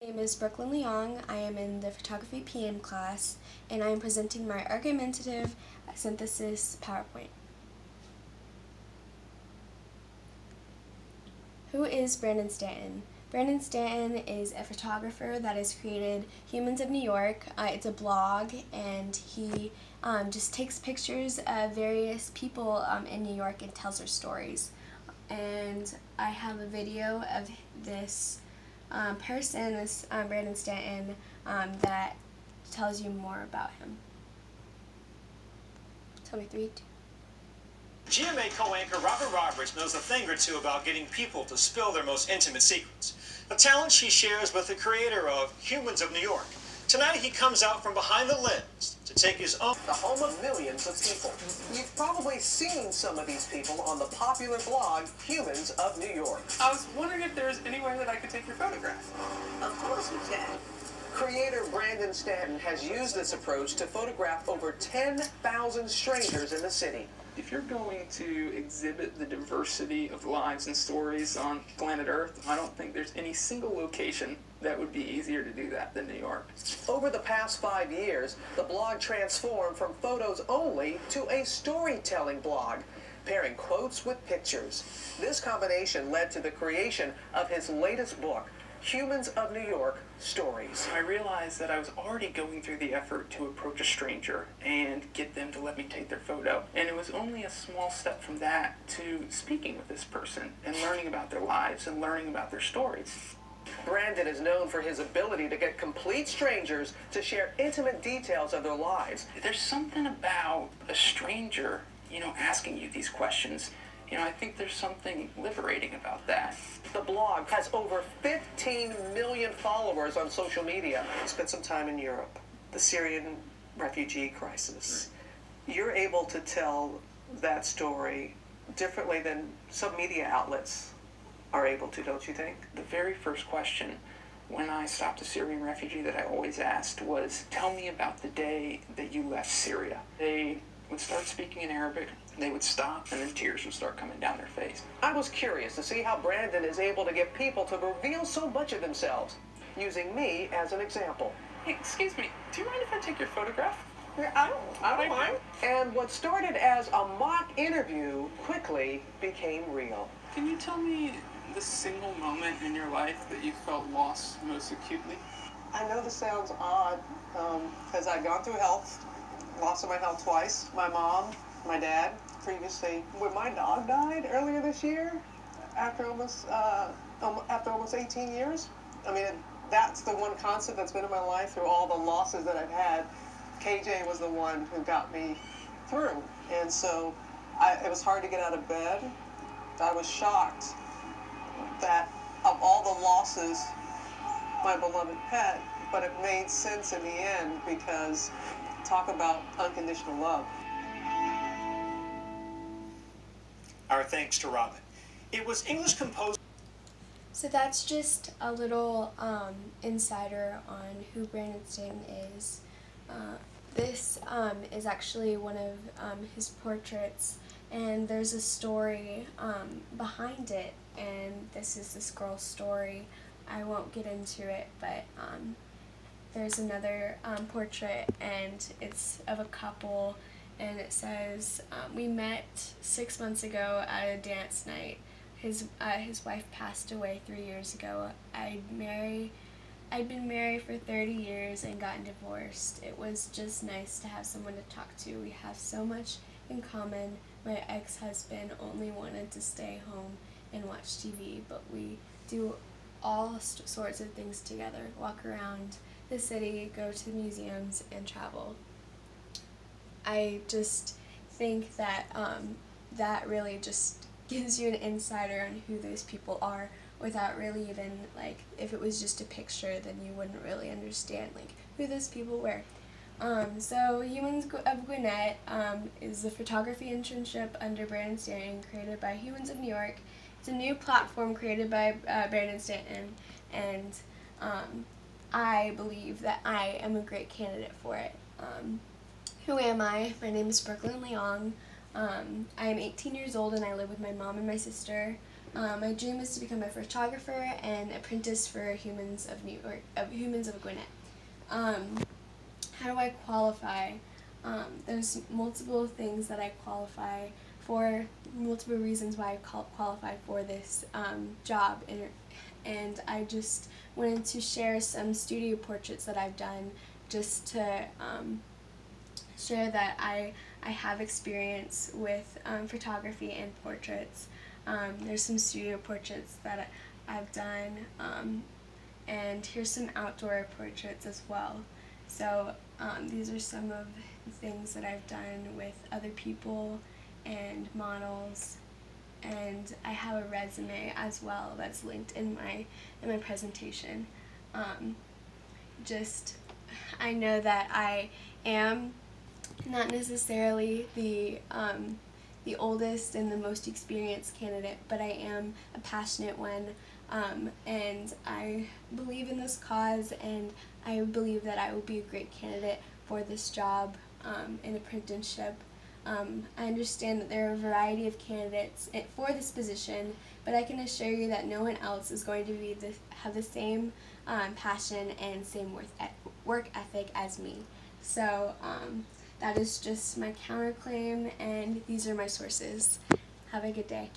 My name is Brooklyn Leong. I am in the Photography PM class, and I am presenting my argumentative synthesis PowerPoint. Who is Brandon Stanton? Brandon Stanton is a photographer that has created Humans of New York. It's a blog, and he just takes pictures of various people in New York and tells their stories. And I have a video of this person, this Brandon Stanton, that tells you more about him. Tell me 3, 2. GMA co-anchor Robert Roberts knows a thing or two about getting people to spill their most intimate secrets, a talent she shares with the creator of Humans of New York. Tonight he comes out from behind the lens to take his own... The home of millions of people. You've probably seen some of these people on the popular blog Humans of New York. I was wondering if there's any way that I could take your photograph. Of course you can. Creator Brandon Stanton has used this approach to photograph over 10,000 strangers in the city. If you're going to exhibit the diversity of lives and stories on planet Earth, I don't think there's any single location that would be easier to do that than New York. Over the past 5 years, the blog transformed from photos only to a storytelling blog, pairing quotes with pictures. This combination led to the creation of his latest book, Humans of New York Stories. I realized that I was already going through the effort to approach a stranger and get them to let me take their photo. And it was only a small step from that to speaking with this person and learning about their lives and learning about their stories. Brandon is known for his ability to get complete strangers to share intimate details of their lives. There's something about a stranger, asking you these questions. I think there's something liberating about that. The blog has over 15 million followers on social media. I spent some time in Europe, the Syrian refugee crisis. You're able to tell that story differently than some media outlets are able to, don't you think? The very first question when I stopped a Syrian refugee that I always asked was, tell me about the day that you left Syria. They would start speaking in Arabic, they would stop, and then tears would start coming down their face. I was curious to see how Brandon is able to get people to reveal so much of themselves, using me as an example. Hey, excuse me, do you mind if I take your photograph? I don't mind. And what started as a mock interview quickly became real. Can you tell me the single moment in your life that you felt lost most acutely? I know this sounds odd, because I've gone through loss of my health twice. My mom, my dad, previously, when my dog died earlier this year, after almost 18 years. I mean, that's the one constant that's been in my life through all the losses that I've had. KJ was the one who got me through. And so it was hard to get out of bed. I was shocked that of all the losses my beloved pet, but it made sense in the end because talk about unconditional love. Our thanks to Robin. It was English composer... So that's just a little insider on who Brandon Stanton is. This is actually one of his portraits, and there's a story behind it, and this is this girl's story. I won't get into it, but there's another portrait, and it's of a couple, and it says, we met 6 months ago at a dance night. His wife passed away 3 years ago. I'd been married for 30 years and gotten divorced. It was just nice to have someone to talk to. We have so much in common. My ex-husband only wanted to stay home and watch TV, but we do all sorts of things together. Walk around the city, go to museums, and travel. I just think that that really just gives you an insider on who those people are without really even, if it was just a picture, then you wouldn't really understand, who those people were. So Humans of Gwinnett is a photography internship under Brandon Stanton, created by Humans of New York. It's a new platform created by Brandon Stanton, and I believe that I am a great candidate for it. Who am I? My name is Brooklyn Leong. I am 18 years old and I live with my mom and my sister. My dream is to become a photographer and apprentice for Humans of New York, Humans of Gwinnett. How do I qualify? There's multiple things that I qualify for, multiple reasons why I qualify for this job, and I just wanted to share some studio portraits that I've done, just to share that I have experience with photography and portraits. There's some studio portraits that I've done, and here's some outdoor portraits as well. So these are some of the things that I've done with other people and models, and I have a resume as well that's linked in my presentation. I know that I am not necessarily the oldest and the most experienced candidate, but I am a passionate one, and I believe in this cause, and I believe that I will be a great candidate for this job in apprenticeship. I understand that there are a variety of candidates for this position, but I can assure you that no one else is going to have the same passion and same work ethic as me. So that is just my counterclaim, and these are my sources. Have a good day.